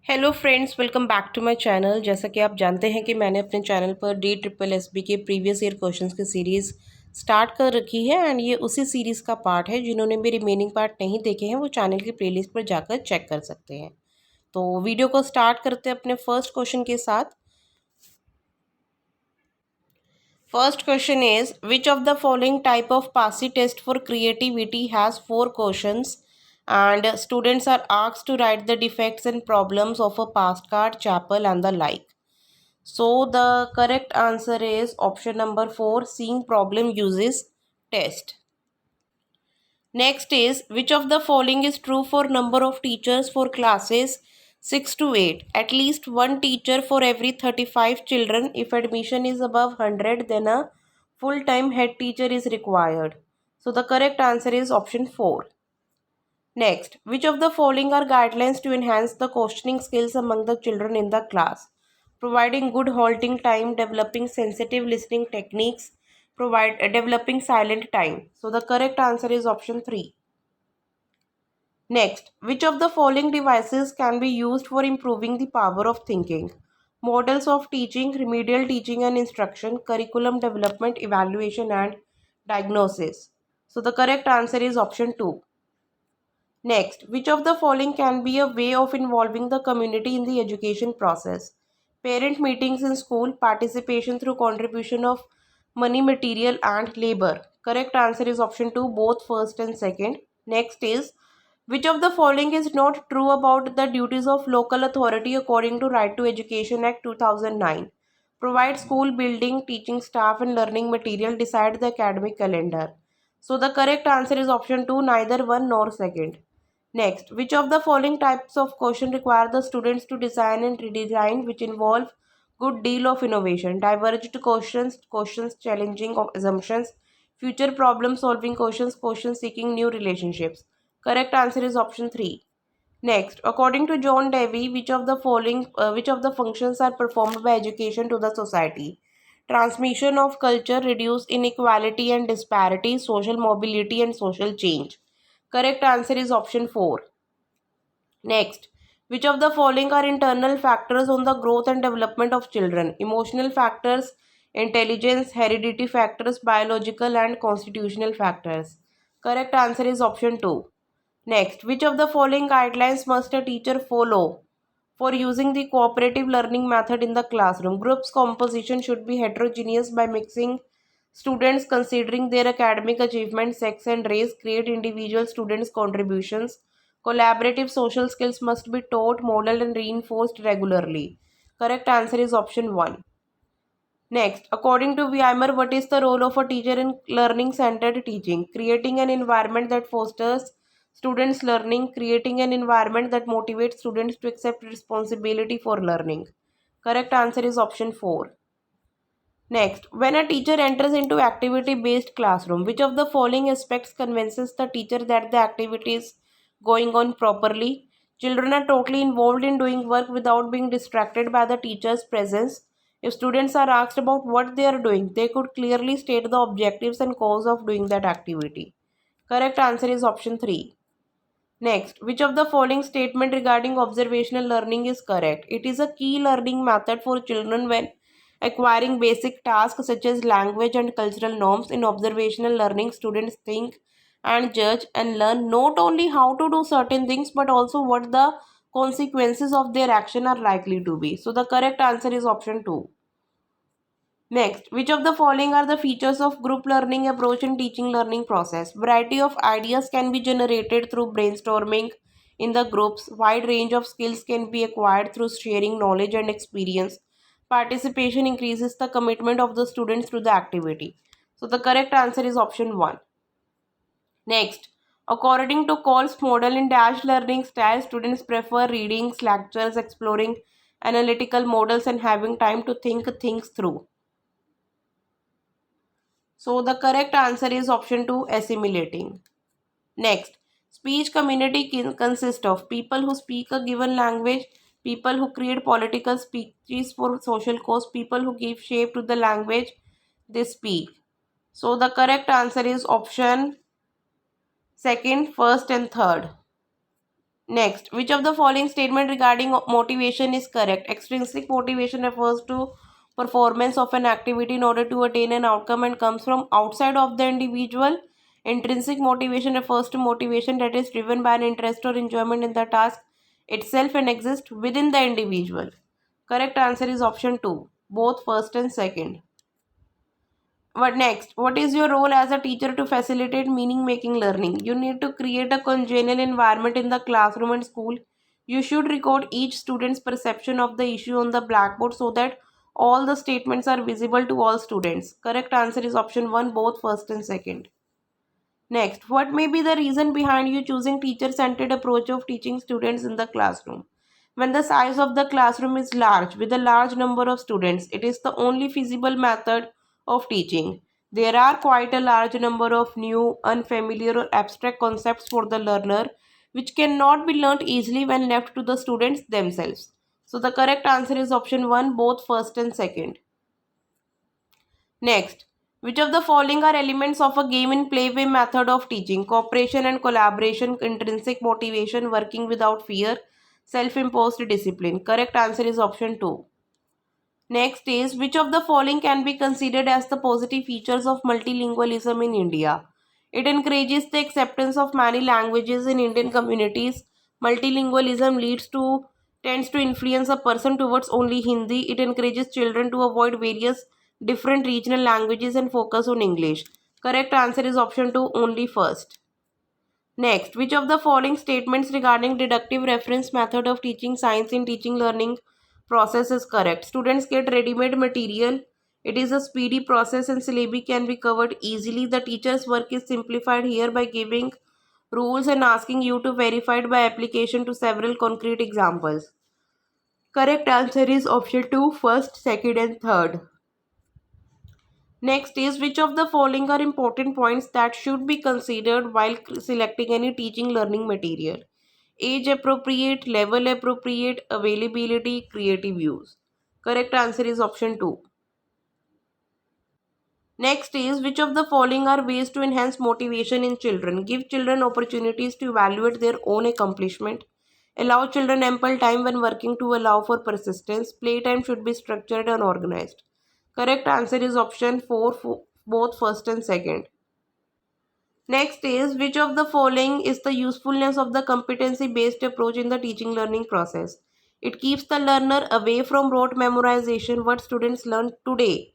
Hello friends, welcome back to my channel. जैसा कि आप जानते हैं कि मैंने अपने चैनल पर DSSB के प्रीवियस ईयर क्वेश्चंस की सीरीज़ स्टार्ट कर रखी है एंड ये उसी सीरीज़ का पार्ट है। जिन्होंने भी रिमेनिंग पार्ट नहीं देखे हैं वो चैनल की प्लेलिस्ट पर जाकर चेक कर सकते हैं। तो वीडियो को स्टार्ट करते हैं अपने फर्स्ट क्वेश्चन के साथ। First question is which of the following type of Passi test for creativity has 4 questions and students are asked to write the defects and problems of a postcard, chapel and the like. So the correct answer is option number 4, seeing problem uses test. Next is which of the following is true for number of teachers for classes 6 to 8? At least one teacher for every 35 children. If admission is above 100, then a full-time head teacher is required. So the correct answer is option 4. Next, which of the following are guidelines to enhance the questioning skills among the children in the class? Providing good halting time, developing sensitive listening techniques, developing silent time. So the correct answer is option 3. Next, which of the following devices can be used for improving the power of thinking? Models of teaching, remedial teaching and instruction, curriculum development, evaluation and diagnosis. So the correct answer is option 2. Next, which of the following can be a way of involving the community in the education process? Parent meetings in school, participation through contribution of money, material and labor. Correct answer is option 2, both first and second. Next is which of the following is not true about the duties of local authority according to Right to Education Act 2009? Provide school building, teaching staff and learning material, decide the academic calendar. So the correct answer is option 2, neither one nor second. Next, which of the following types of question require the students to design and redesign which involve good deal of innovation? Diverged questions, questions challenging of assumptions, future problem solving questions, questions seeking new relationships. Correct answer is option 3. Next, according to John Dewey, which of the functions are performed by education to the society? Transmission of culture, reduce inequality and disparity, social mobility and social change. Correct answer is option 4. Next, which of the following are internal factors on the growth and development of children? Emotional factors, intelligence, heredity factors, biological and constitutional factors. Correct answer is option 2. Next, which of the following guidelines must a teacher follow for using the cooperative learning method in the classroom? Groups composition should be heterogeneous by mixing students considering their academic achievement, sex and race. Create individual students' contributions. Collaborative social skills must be taught, modeled and reinforced regularly. Correct answer is option 1. Next, according to Weimer, what is the role of a teacher in learning centered teaching? Creating an environment that fosters students' learning, creating an environment that motivates students to accept responsibility for learning. Correct answer is option 4. Next, when a teacher enters into activity based classroom, which of the following aspects convinces the teacher that the activity is going on properly? Children are totally involved in doing work without being distracted by the teacher's presence. If students are asked about what they are doing, they could clearly state the objectives and cause of doing that activity. Correct answer is option 3. Next, which of the following statement regarding observational learning is correct? It is a key learning method for children when acquiring basic tasks such as language and cultural norms. In observational learning, students think and judge and learn not only how to do certain things but also what the consequences of their action are likely to be. So the correct answer is option 2. Next, which of the following are the features of group learning approach in teaching learning process? Variety of ideas can be generated through brainstorming in the groups. Wide range of skills can be acquired through sharing knowledge and experience. Participation increases the commitment of the students to the activity. So the correct answer is option 1. Next, according to Cole's model in Dash learning style, students prefer readings, lectures, exploring analytical models and having time to think things through. So the correct answer is option 2, assimilating. Next, speech community consists of people who speak a given language, people who create political speeches for social cause, people who give shape to the language they speak. So the correct answer is option second, first and third. Next, which of the following statement regarding motivation is correct? Extrinsic motivation refers to performance of an activity in order to attain an outcome and comes from outside of the individual. Intrinsic motivation refers to motivation that is driven by an interest or enjoyment in the task itself and exists within the individual. Correct answer is option 2, both first and second. What next? What is your role as a teacher to facilitate meaning making learning? You need to create a congenial environment in the classroom and school. You should record each student's perception of the issue on the blackboard so that all the statements are visible to all students. Correct answer is option 1, both first and second. Next, what may be the reason behind you choosing teacher-centered approach of teaching students in the classroom? When the size of the classroom is large with a large number of students, it is the only feasible method of teaching. There are quite a large number of new, unfamiliar or abstract concepts for the learner which cannot be learnt easily when left to the students themselves. So the correct answer is option 1, both first and second. Next, which of the following are elements of a game in play way method of teaching? Cooperation and collaboration, intrinsic motivation, working without fear, self imposed discipline. Correct answer is option 2. Next is, which of the following can be considered as the positive features of multilingualism in India? It encourages the acceptance of many languages in Indian communities. Multilingualism tends to influence a person towards only Hindi. It encourages children to avoid various different regional languages and focus on English. Correct answer is option 2, only first. Next, which of the following statements regarding deductive reference method of teaching science in teaching learning process is correct? Students get ready-made material. It is a speedy process and syllabi can be covered easily. The teacher's work is simplified here by giving rules and asking you to verify it by application to several concrete examples. Correct answer is option 2, first, second and third. Next is, which of the following are important points that should be considered while selecting any teaching learning material? Age appropriate, level appropriate, availability, creative use. Correct answer is option 2. Next is, which of the following are ways to enhance motivation in children? Give children opportunities to evaluate their own accomplishment. Allow children ample time when working to allow for persistence. Playtime should be structured and organized. Correct answer is option 4, both first and second. Next is, which of the following is the usefulness of the competency based approach in the teaching learning process? It keeps the learner away from rote memorization. What students learn today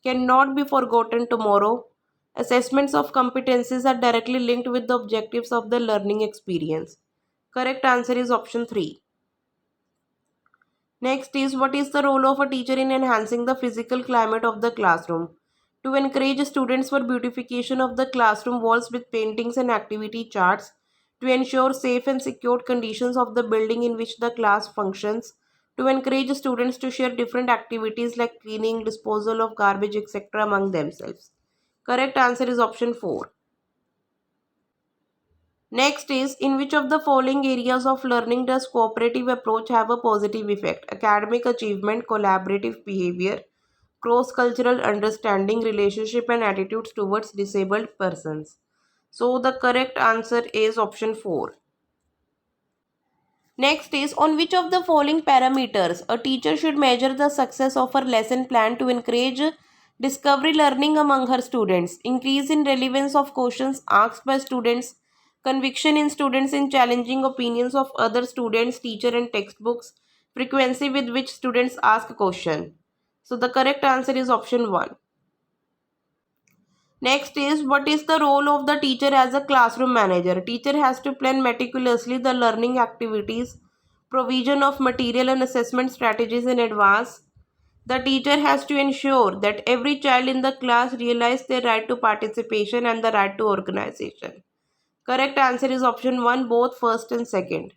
cannot be forgotten tomorrow. Assessments of competencies are directly linked with the objectives of the learning experience. Correct answer is option 3. Next is, what is the role of a teacher in enhancing the physical climate of the classroom? To encourage students for beautification of the classroom walls with paintings and activity charts, to ensure safe and secure conditions of the building in which the class functions, to encourage students to share different activities like cleaning, disposal of garbage, etc. among themselves. Correct answer is option 4. Next is, in which of the following areas of learning does cooperative approach have a positive effect? Academic achievement, collaborative behavior, cross-cultural understanding, relationship and attitudes towards disabled persons. So the correct answer is option 4. Next is, on which of the following parameters a teacher should measure the success of her lesson plan to encourage discovery learning among her students? Increase in relevance of questions asked by students, conviction in students in challenging opinions of other students, teacher and textbooks, frequency with which students ask a question. So the correct answer is option 1. Next is, what is the role of the teacher as a classroom manager? Teacher has to plan meticulously the learning activities, provision of material and assessment strategies in advance. The teacher has to ensure that every child in the class realize their right to participation and the right to organization. Correct answer is option 1, both first and second.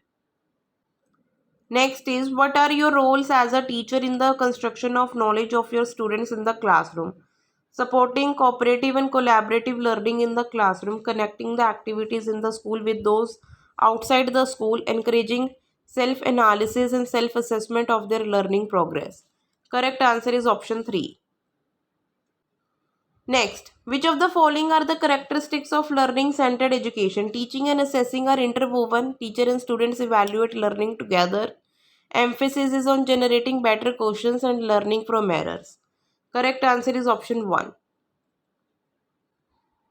Next is, what are your roles as a teacher in the construction of knowledge of your students in the classroom? Supporting cooperative and collaborative learning in the classroom, connecting the activities in the school with those outside the school, encouraging self analysis and self assessment of their learning progress. Correct answer is option 3. Next, which of the following are the characteristics of learning centered education? Teaching and assessing are interwoven. Teacher and students evaluate learning together. Emphasis is on generating better questions and learning from errors. Correct answer is option 1.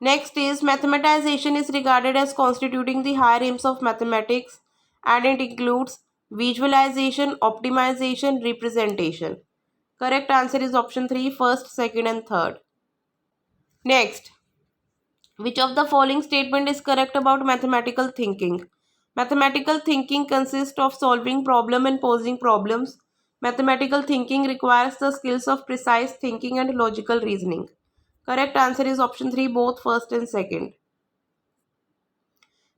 Next is mathematization is regarded as constituting the higher aims of mathematics, and it includes visualization, optimization, representation. Correct answer is option 3, first, second and third. Next, which of the following statement is correct about mathematical thinking? Mathematical thinking consists of solving problem and posing problems. Mathematical thinking requires the skills of precise thinking and logical reasoning. Correct answer is option 3, both first and second.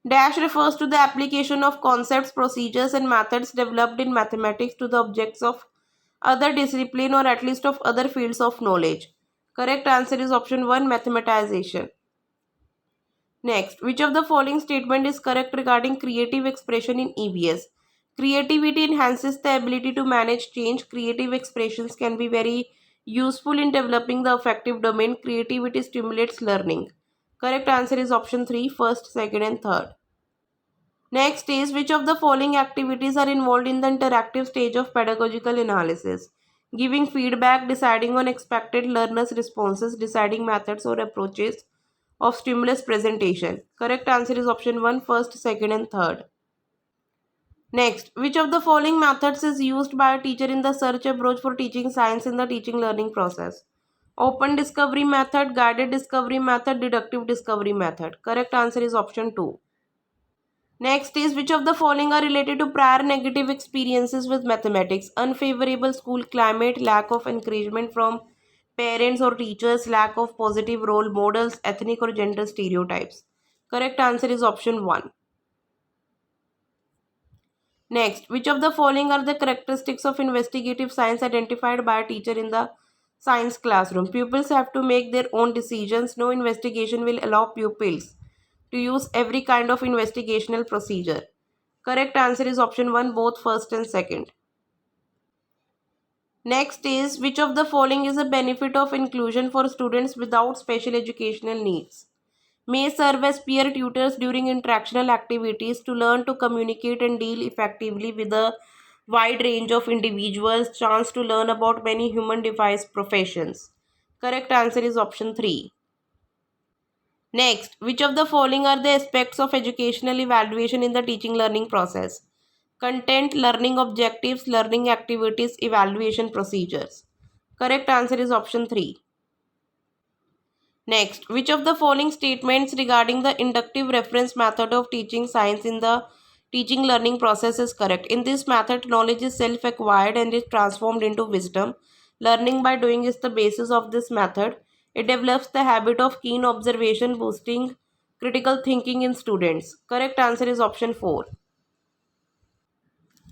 Dash refers to the application of concepts, procedures, and methods developed in mathematics to the objects of other discipline or at least of other fields of knowledge. Correct answer is option 1, mathematization. Next, which of the following statement is correct regarding creative expression in EVS? Creativity enhances the ability to manage change. Creative expressions can be very useful in developing the affective domain. Creativity stimulates learning. Correct answer is option 3, first, second, and third. Next is which of the following activities are involved in the interactive stage of pedagogical analysis? Giving feedback, deciding on expected learners' responses, deciding methods or approaches of stimulus presentation. Correct answer is option 1, first, second, and third. Next, which of the following methods is used by a teacher in the search approach for teaching science in the teaching learning process? Open discovery method, guided discovery method, deductive discovery method. Correct answer is option 2. Next is which of the following are related to prior negative experiences with mathematics? Unfavorable school climate, lack of encouragement from parents or teachers, lack of positive role models, ethnic or gender stereotypes. Correct answer is option 1. Next, which of the following are the characteristics of investigative science identified by a teacher in the science classroom? Pupils have to make their own decisions. No investigation will allow pupils to use every kind of investigational procedure. Correct answer is option 1, both first and second. Next is which of the following is a benefit of inclusion for students without special educational needs? May serve as peer tutors during interactional activities to learn to communicate and deal effectively with a wide range of individuals, chance to learn about many human device professions. Correct answer is option 3. Next, which of the following are the aspects of educational evaluation in the teaching learning process? Content, learning objectives, learning activities, evaluation procedures. Correct answer is option 3. Next, which of the following statements regarding the inductive reference method of teaching science in the teaching learning process is correct? In this method, knowledge is self-acquired and is transformed into wisdom. Learning by doing is the basis of this method. It develops the habit of keen observation, boosting critical thinking in students. Correct answer is option 4.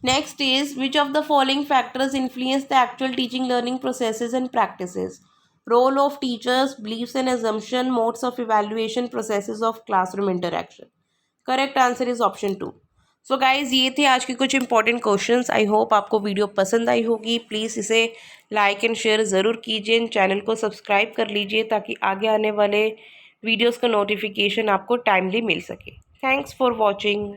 Next is which of the following factors influence the actual teaching learning processes and practices? Role of teachers, beliefs and assumption, modes of evaluation, processes of classroom interaction. Correct answer is option 2. So guys ये थे आज के कुछ important questions. I hope आपको video पसंद आई होगी. Please इसे like and share ज़रूर कीजिए. चैनल को सब्सक्राइब कर लीजिए ताकि आगे आने वाले वीडियोस का नोटिफिकेशन आपको टाइमली मिल सके. Thanks for watching.